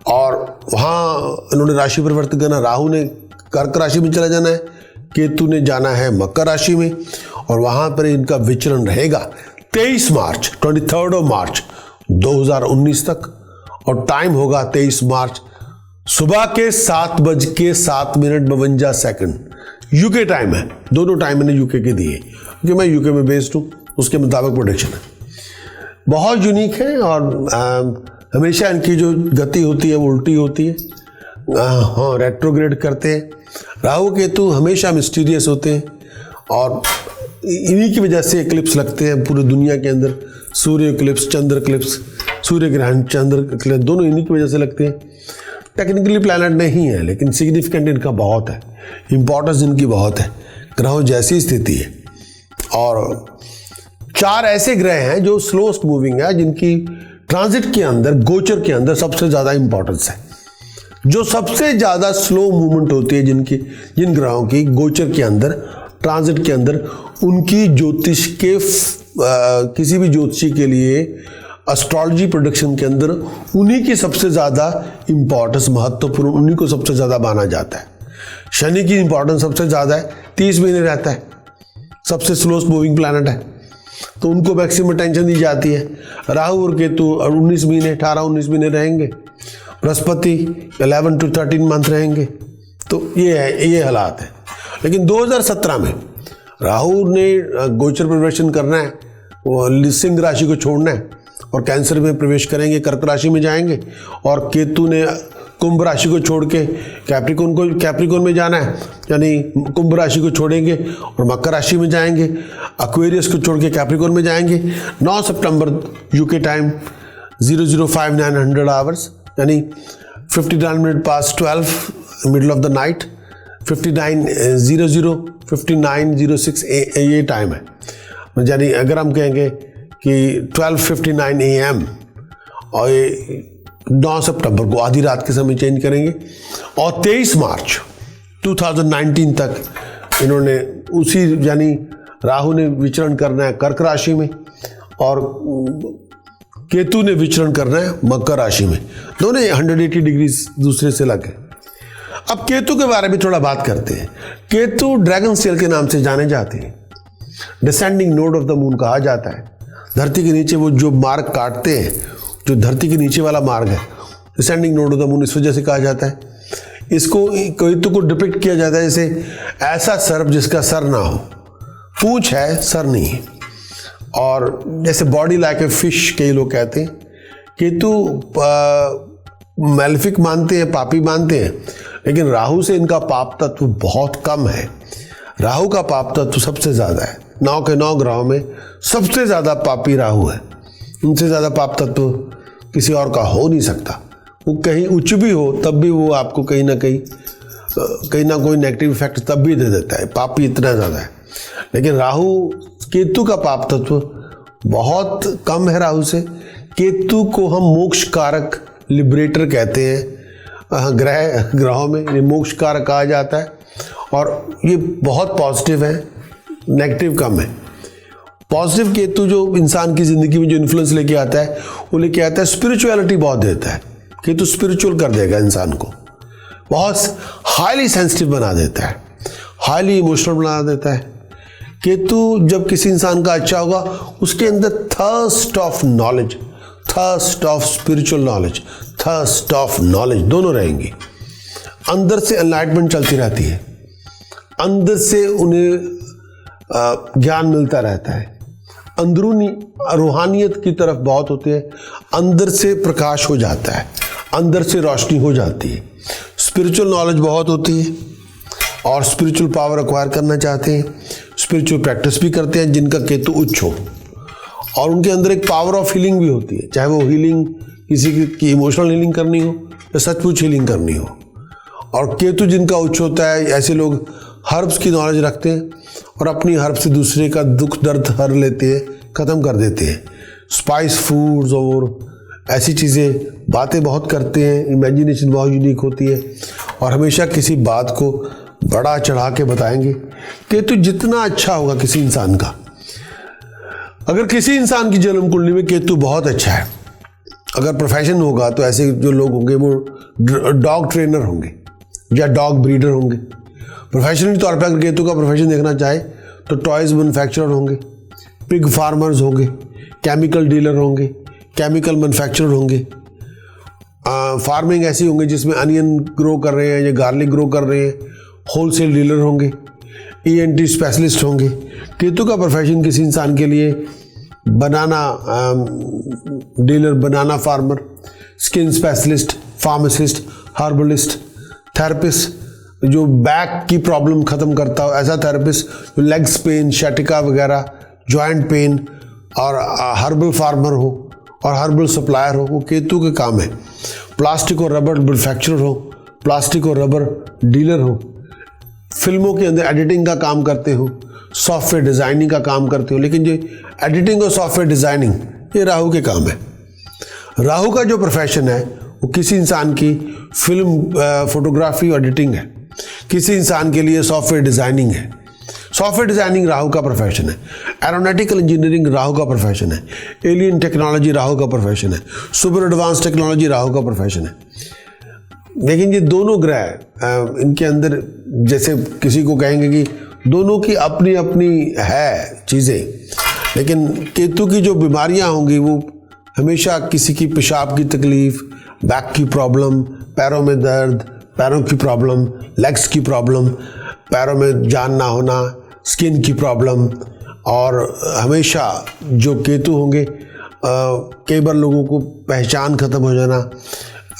और वहाँ इन्होंने राशि परिवर्तन करना, राहु ने कर्क राशि में चला जाना है, केतु ने जाना है मकर राशि में, और वहाँ पर इनका विचरण रहेगा 23 मार्च 2019 तक, और टाइम होगा 23 मार्च सुबह के 7:07 यूके टाइम है। दोनों टाइम मैंने यूके के दिए क्योंकि मैं यूके में बेस्ड हूँ, उसके मुताबिक प्रोडिक्शन है। बहुत यूनिक है, और हमेशा इनकी जो गति होती है वो उल्टी होती है, हाँ रेट्रोग्रेड करते हैं। राहु केतु हमेशा मिस्टीरियस होते हैं, और इन्हीं की वजह से एक्लिप्स लगते हैं पूरी दुनिया के अंदर, सूर्य एक्लिप्स, चंद्र एक्लिप्स, सूर्य ग्रहण, चंद्र एक्लिप्स, दोनों इन्हीं की वजह से लगते हैं। टेक्निकली प्लैनेट नहीं है, लेकिन सिग्निफिकेंट इनका बहुत है, इंपॉर्टेंस इनकी बहुत है, ग्रहों जैसी स्थिति है। और 4 ऐसे ग्रह हैं जो स्लोस्ट मूविंग है, जिनकी ट्रांजिट के अंदर, गोचर के अंदर सबसे ज़्यादा इंपॉर्टेंस है। जो सबसे ज़्यादा स्लो मूवमेंट होती है जिन ग्रहों की गोचर के अंदर, ट्रांजिट के अंदर, उनकी ज्योतिष के किसी भी ज्योतिषी के लिए एस्ट्रोलॉजी प्रोडिक्शन के अंदर उन्हीं की सबसे ज़्यादा इंपॉर्टेंस, महत्वपूर्ण, उन्हीं को सबसे ज़्यादा माना जाता है। शनि की इंपॉर्टेंस सबसे ज़्यादा है, 30 महीने रहता है, सबसे स्लोस्ट मूविंग प्लैनेट है, तो उनको मैक्सिमम टेंशन दी जाती है। राहु और केतु 19 महीने 18-19 महीने रहेंगे, बृहस्पति 11 to 13 मंथ रहेंगे। तो ये हालात है। लेकिन 2017 में राहु ने गोचर प्रवेशन करना है, वो सिंह राशि को छोड़ना है और कैंसर में प्रवेश करेंगे, कर्क राशि में जाएंगे, और केतु ने कुंभ राशि को छोड़ के कैप्रिकॉर्न में जाना है, यानी कुंभ राशि को छोड़ेंगे और मकर राशि में जाएंगे, एक्वेरियस को छोड़ के कैप्रिकॉर्न में जाएंगे। 9 सितंबर यूके टाइम 00:59 आवर्स, यानी 59 minute pass 12 middle of the night, 59:00 59:06 ये टाइम है। यानी अगर हम कहेंगे कि 12:59 AM, और ये 9 सितंबर को आधी रात के समय चेंज करेंगे, और 23 मार्च 2019 तक इन्होंने उसी, यानी राहु ने विचरण करना है कर्क राशि में और केतु ने विचरण करना है मकर राशि में। दोनों 180 डिग्री दूसरे से लगे। अब केतु के बारे में थोड़ा बात करते हैं। केतु ड्रैगन सेल के नाम से जाने जाते हैं। Descending node of the moon कहा जाता है। धरती के नीचे वो जो मार्ग काटते हैं, जो धरती के नीचे वाला मार्ग है, descending node of the moon इस वजह से कहा जाता है। इसको केतु को डिपिक्ट किया जाता है जैसे ऐसा सर्प जिसका सर ना हो, पूंछ है सर नहीं है, और जैसे बॉडी लाइक ए फिश कई लोग कहते हैं। केतु मैलेफिक मानते हैं, पापी मानते हैं, लेकिन राहु से इनका पाप तत्व बहुत कम है। राहु का पाप तत्व सबसे ज़्यादा है। 9 के 9 ग्रहों में सबसे ज़्यादा पापी राहु है। उनसे ज़्यादा पाप तत्व किसी और का हो नहीं सकता। वो कहीं उच्च भी हो तब भी वो आपको कहीं ना कोई नेगेटिव इफेक्ट तब भी दे देता है। पापी इतना ज़्यादा है। लेकिन राहु केतु का पाप तत्व बहुत कम है। राहु से केतु को हम मोक्ष कारक लिबरेटर कहते हैं। ग्रहों में मोक्ष कारक कहा जाता है और ये बहुत पॉजिटिव है, नेगेटिव कम है। पॉजिटिव केतु जो इंसान की ज़िंदगी में जो इन्फ्लुएंस लेके आता है वो लेके आता है स्पिरिचुअलिटी बहुत देता है। केतु स्पिरिचुअल कर देगा इंसान को, बहुत हाईली सेंसिटिव बना देता है, हाईली इमोशनल बना देता है। केतु जब किसी इंसान का अच्छा होगा उसके अंदर thirst of knowledge, thirst of spiritual knowledge, thirst of knowledge दोनों रहेंगी। अंदर से एनलाइटमेंट चलती रहती है, अंदर से उन्हें ज्ञान मिलता रहता है। अंदरूनी रूहानियत की तरफ बहुत होते हैं। अंदर से प्रकाश हो जाता है, अंदर से रोशनी हो जाती है। स्पिरिचुअल नॉलेज बहुत होती है और स्पिरिचुअल पावर एक्वायर करना चाहते हैं। स्पिरिचुअल प्रैक्टिस भी करते हैं जिनका केतु उच्च हो, और उनके अंदर एक पावर ऑफ हीलिंग भी होती है, चाहे वो हीलिंग किसी की इमोशनल हीलिंग करनी हो या सचमुच हीलिंग करनी हो। और केतु जिनका उच्च होता है, ऐसे लोग हर्ब्स की नॉलेज रखते हैं और अपनी हर्ब से दूसरे का दुख दर्द हर लेते हैं, ख़त्म कर देते हैं। स्पाइस फूड्स और ऐसी चीज़ें, बातें बहुत करते हैं। इमेजिनेशन बहुत यूनिक होती है और हमेशा किसी बात को बड़ा चढ़ा के बताएंगे। केतु जितना अच्छा होगा किसी इंसान का, अगर किसी इंसान की जन्म कुंडली में केतु बहुत अच्छा है, अगर प्रोफेशन होगा तो ऐसे जो लोग होंगे वो डॉग ट्रेनर होंगे या डॉग ब्रीडर होंगे। प्रोफेशनल तौर पर अगर केतु का प्रोफेशन देखना चाहे तो टॉयज मैन्युफैक्चरर होंगे, पिग फार्मर्स होंगे, केमिकल डीलर होंगे, केमिकल मैन्युफैक्चरर होंगे। फार्मिंग ऐसी होंगे जिसमें अनियन ग्रो कर रहे हैं या गार्लिक ग्रो कर रहे हैं, होलसेल डीलर होंगे, ENT स्पेशलिस्ट होंगे। केतु का प्रोफेशन किसी इंसान के लिए banana dealer, banana farmer, skin specialist, pharmacist, herbalist, therapist जो बैक की प्रॉब्लम ख़त्म करता हो, ऐसा थेरेपिस्ट जो लेग्स पेन, शैटिका वगैरह, जॉइंट पेन, और हर्बल फार्मर हो और हर्बल सप्लायर हो, वो केतु के काम है। प्लास्टिक और रबर मैन्युफैक्चरर हो, प्लास्टिक और रबर डीलर हो, फिल्मों के अंदर एडिटिंग का काम करते हो, सॉफ्टवेयर डिज़ाइनिंग का काम करते हो। लेकिन ये एडिटिंग और सॉफ्टवेयर डिज़ाइनिंग ये राहु के काम है। राहु का जो प्रोफेशन है वो किसी इंसान की फिल्म फोटोग्राफी और एडिटिंग है, किसी इंसान के लिए सॉफ्टवेयर डिज़ाइनिंग है। सॉफ्टवेयर डिज़ाइनिंग राहु का प्रोफेशन है। एरोनॉटिकल इंजीनियरिंग राहु का प्रोफेशन है। एलियन टेक्नोलॉजी राहु का प्रोफेशन है। सुपर एडवांस टेक्नोलॉजी राहु का प्रोफेशन है। लेकिन ये दोनों ग्रह इनके अंदर, जैसे किसी को कहेंगे कि दोनों की अपनी अपनी है चीज़ें, लेकिन केतु की जो बीमारियां होंगी वो हमेशा किसी की पेशाब की तकलीफ, बैक की प्रॉब्लम, पैरों में दर्द, पैरों की प्रॉब्लम, लेग्स की प्रॉब्लम, पैरों में जान ना होना, स्किन की प्रॉब्लम। और हमेशा जो केतु होंगे, कई बार लोगों को पहचान ख़त्म हो जाना,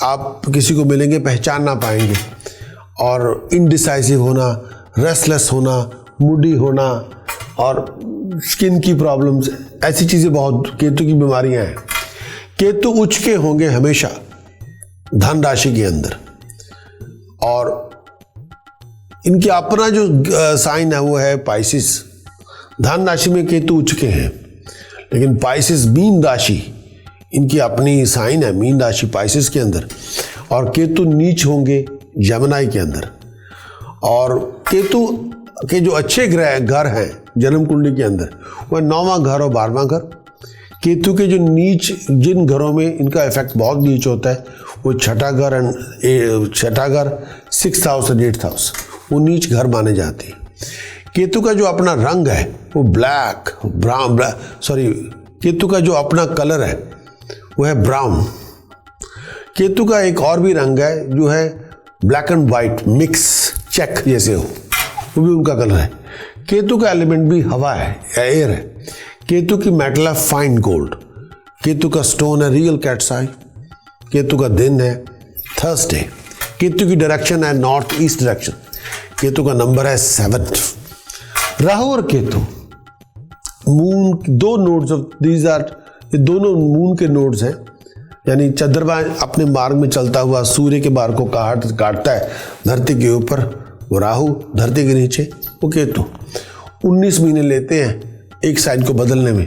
आप किसी को मिलेंगे पहचान ना पाएंगे, और इनडिसाइसिव होना, रेस्टलेस होना, मूडी होना, और स्किन की प्रॉब्लम्स, ऐसी चीज़ें बहुत केतु की बीमारियां हैं। केतु उच्च के होंगे हमेशा धन राशि के अंदर, और इनकी अपना जो साइन है वो है पाइसिस। धन राशि में केतु उच्च के हैं, लेकिन पाइसिस मीन राशि इनकी अपनी साइन है, मीन राशि पाइसिस के अंदर, और केतु नीच होंगे जमनाई के अंदर। और केतु के जो अच्छे घर हैं जन्म कुंडली के अंदर, वह 9वां घर और 12वां घर। केतु के जो नीच, जिन घरों में इनका इफेक्ट बहुत नीच होता है, वो छठा घर 6th हाउस और 8th हाउस, वो नीच घर माने जाते हैं। केतु का जो अपना रंग है वो ब्लैक ब्राउन, केतु का जो अपना कलर है वो है ब्राउन। केतु का एक और भी रंग है जो है black and white mix, check जैसे हो, वो भी उनका कलर है। केतु का एलिमेंट भी हवा है या एयर है। केतु की मेटल है फाइन गोल्ड। केतु का स्टोन है रियल कैट्स आई। केतु का दिन है थर्सडे। केतु की डायरेक्शन है नॉर्थ ईस्ट डायरेक्शन। केतु का नंबर है 7। राहु और केतु मून, दो नोड्स ऑफ दीज आर, ये दोनों मून के नोड्स हैं। यानी चंद्रमा अपने मार्ग में चलता हुआ सूर्य के मार्ग को काटता है धरती के ऊपर, वो राहु, धरती के नीचे वो केतु। 19 महीने लेते हैं एक साइन को बदलने में,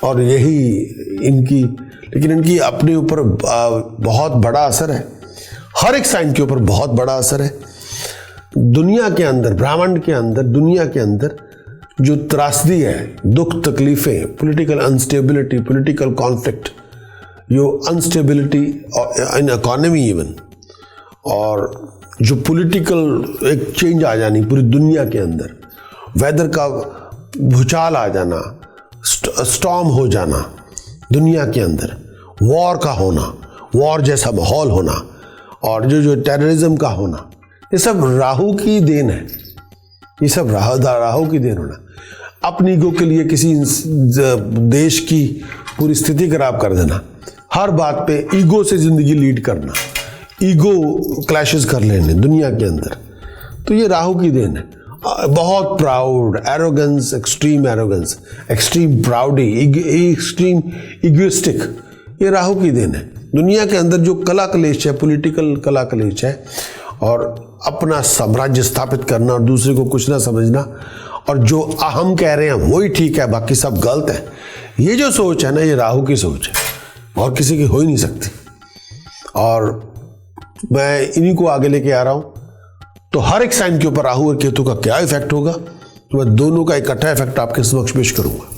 और यही इनकी, लेकिन इनकी अपने ऊपर बहुत बड़ा असर है। हर एक साइन के ऊपर बहुत बड़ा असर है। दुनिया के अंदर, ब्रह्मांड के अंदर, दुनिया के अंदर जो त्रासदी है, दुख तकलीफें, पॉलिटिकल अनस्टेबिलिटी, पॉलिटिकल कॉन्फ्लिक्ट, जो अनस्टेबिलिटी इन इकोनॉमी इवन, और जो पॉलिटिकल एक चेंज आ जानी पूरी दुनिया के अंदर, वेदर का भूचाल आ जाना, स्टॉर्म हो जाना दुनिया के अंदर, वॉर का होना, वॉर जैसा माहौल होना, और जो टेररिज्म का होना, ये सब राहु की देन है। ये सब राहु की देन होना। अपनी ईगो के लिए किसी देश की पूरी स्थिति खराब कर देना, हर बात पे ईगो से जिंदगी लीड करना, ईगो क्लैशेस कर लेने दुनिया के अंदर, तो ये राहु की देन है। बहुत proud, arrogance, extreme प्राउडी, extreme egoistic, ये राहु की देन है। दुनिया के अंदर जो कला कलेश है, पॉलिटिकल कला कलेश है, और अपना साम्राज्य स्थापित करना और दूसरे को कुछ ना समझना, और जो हम कह रहे हैं वही ठीक है, बाकी सब गलत है, ये जो सोच है ना, ये राहु की सोच है और किसी की हो ही नहीं सकती। और मैं इन्हीं को आगे लेके आ रहा हूँ। तो हर एक साइन के ऊपर राहु और केतु का क्या इफेक्ट होगा, तो मैं दोनों का इकट्ठा इफेक्ट आपके समक्ष पेश करूंगा।